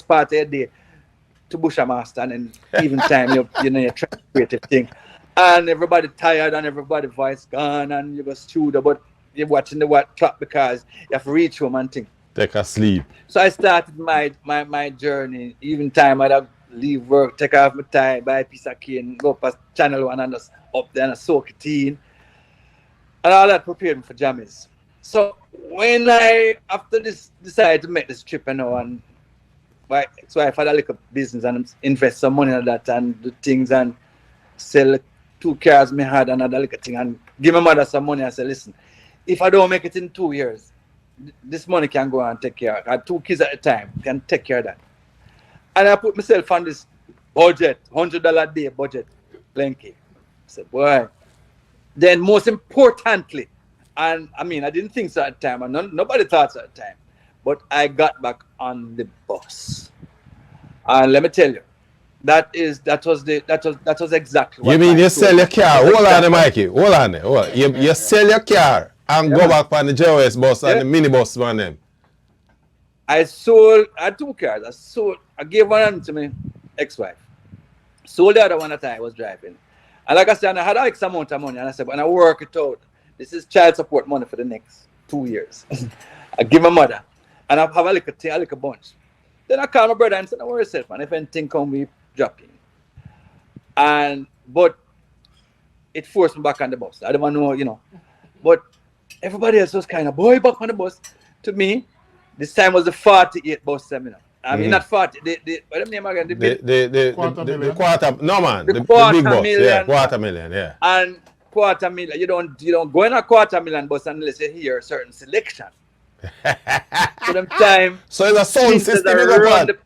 best part of the day to bush a master, and then even time you try to creative thing. And everybody tired and everybody voice gone and you go studio, but you're watching the clock because you have to reach home and think. Take a sleep. So I started my journey. Even time I'd have leave work, take off my tie, buy a piece of cane, go past Channel 1 and just up there and soak it in. And all that prepared me for Jammys. So when I, after this, decided to make this trip, and so I had a little business and invest some money in that and do things and sell 2 cars me had and another little thing and give my mother some money. I said, listen, if I don't make it in 2 years, this money can go and take care of it. I had 2 kids at the time, can take care of that. And I put myself on this budget, $100 a day budget, plenty. I said, boy. Then most importantly, and I mean, I didn't think so at the time, and nobody thought so at the time, but I got back on the bus. And let me tell you, that was exactly what you mean you sell your car? Hold on, Mikey. Hold on. You sell your car and go back on the JOS bus and the minibus one them. I had 2 cars. I gave one to my ex-wife. Sold the other one that I was driving. And like I said, I had X amount of money, and I said, when I work it out, this is child support money for the next 2 years. I give my mother, and I have a little bunch. Then I call my brother and said, don't worry yourself, man. If anything come, we drop in. But it forced me back on the bus. I don't know, But everybody else was kind of, boy, back on the bus. To me, this time was the 48 bus seminar. I mean, not 40. What the name again? The quarter. No man. The big quarter bus. million. Yeah, $250,000. Yeah. And $250,000. You don't go in a $250,000 bus unless you hear a certain selection. So them time. So it's a sound system.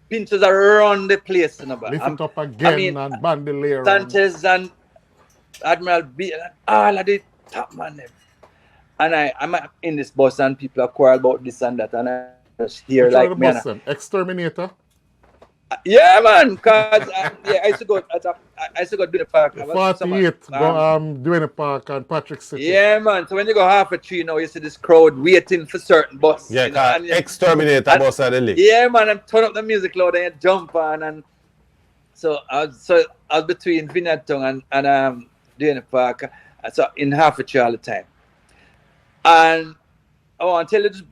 Pinches are around the place. Lift it up again and bandolier. Sanchez and Admiral B. And all of the top man. And I'm in this bus and people are quarrel about this and that. And I just hear which like, the bus then? Exterminator? Yeah, man. Because I used to go do the park. 48, doing the park and Patrick City. Yeah, man. So when you go half a tree now, you see this crowd waiting for certain bus. Yeah, Exterminator bus at the lake. Yeah, man. And turn up the music loud and you jump on. And so I was between Minott and doing the park. So in half a tree all the time. And I want to tell you this,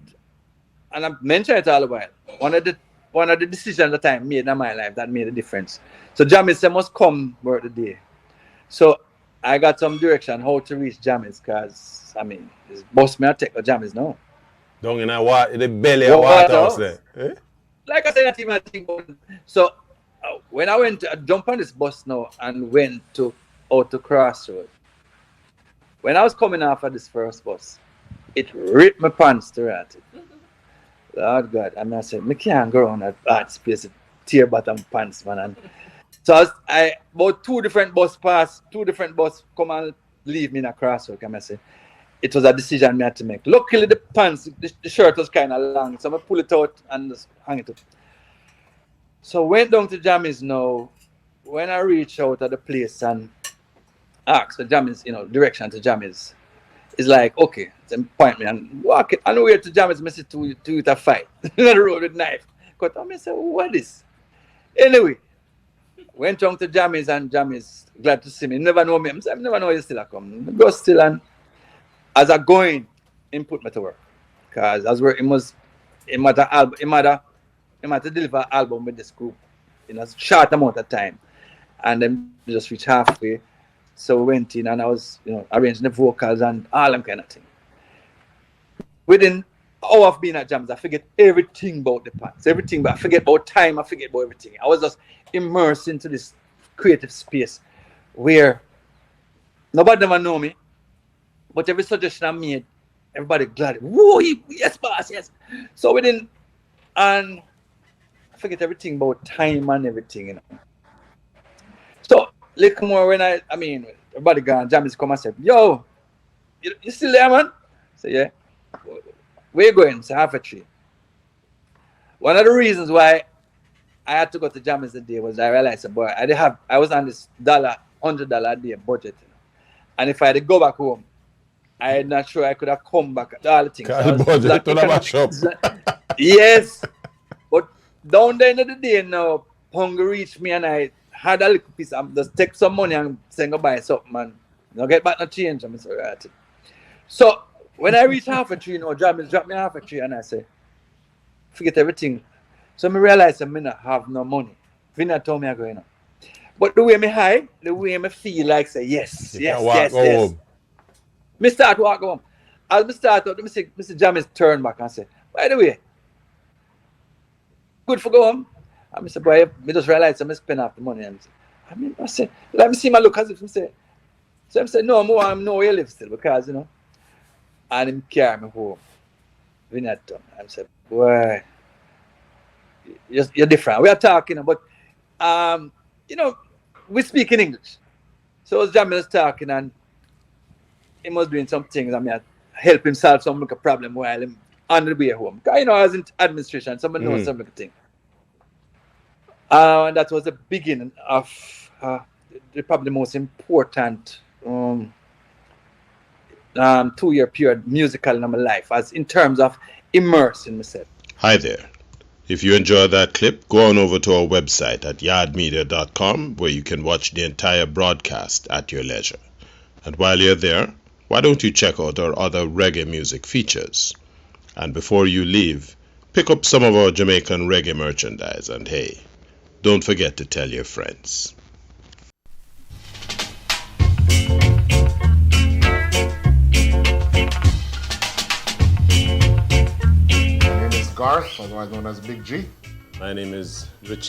and I mentioned it all the while. One of the decisions that I made in my life that made a difference. So Jammys must come work the day. So I got some direction how to reach Jammys because I mean it's boss me I take the Jammys now. Down in the belly of water house there. Eh? Like I said, that even think about it. So when I jump on this bus now and went out to Crossroad. When I was coming off of this first bus, it ripped my pants to right. Lord God, I said, I can't go around that art space, tear bottom pants, man. And so I about 2 different bus come and leave me in a crossroad. I say, it was a decision I had to make. Luckily, the pants, the shirt was kind of long, so I pull it out and just hang it up. So I went down to Jammys now. When I reached out at the place and asked for Jammys, direction to Jammys, it's like, okay, then point me and walk it. I know where to Jammys, I said to it a fight. On the road with knife. Cut I said, what is? Anyway, went down to Jammys and Jammys glad to see me. Never know me. I said, I never know you still come. Go still and as I going, he put me to work. Because as work, he might deliver an album with this group in a short amount of time. And then just reach halfway. So we went in and I was, arranging the vocals and all them kind of thing. Within an hour of being at Jammys, I forget everything about the pants, everything, but I forget about time, I forget about everything. I was just immersed into this creative space where nobody ever know me, but every suggestion I made, everybody glad. Whoa, yes, boss, yes. So within, and I forget everything about time and everything, So, little more when everybody gone, Jammys come and say, yo, you still there, man? I say, yeah. Where you going? Say, half a tree. One of the reasons why I had to go to Jammys today was I realized, boy, I was on this $100 a day budget. And if I had to go back home, I'm not sure I could have come back at all the things. Budget to the shop. Yes. But down there in the day now, hunger reached me and I had a little piece. I just take some money and say go buy something, man. Now get back no change. I'm sorry, right. So when I reach half a tree, you know, drop me half a tree and I say, forget everything. So I realize I not have no money. Vinna told me I go, you know. But the way me high, the way me feel like say yes. Me start walk home. As me start out, Mr. Jammys turn back and say, by the way, good for go home. And I say, boy, me just realize I spend half the money. And I say, let me see my look as if I say. So I say, no, I know where you live still because, you know. And him carry me home. Minott. I say, boy, you're different. We are talking, but, you know, we speak in English. So Jammy was talking and he was doing some things. I mean, help him solve some problem while I'm on the way home. Because, you know, I was in administration, someone knows some thing. And that was the beginning of probably the most important 2-year period musical in my life, as in terms of immersing myself. Hi there. If you enjoyed that clip, go on over to our website at yardmedia.com where you can watch the entire broadcast at your leisure. And while you're there, why don't you check out our other reggae music features? And before you leave, pick up some of our Jamaican reggae merchandise and hey, don't forget to tell your friends. My name is Garth, otherwise known as Big G. My name is Richie.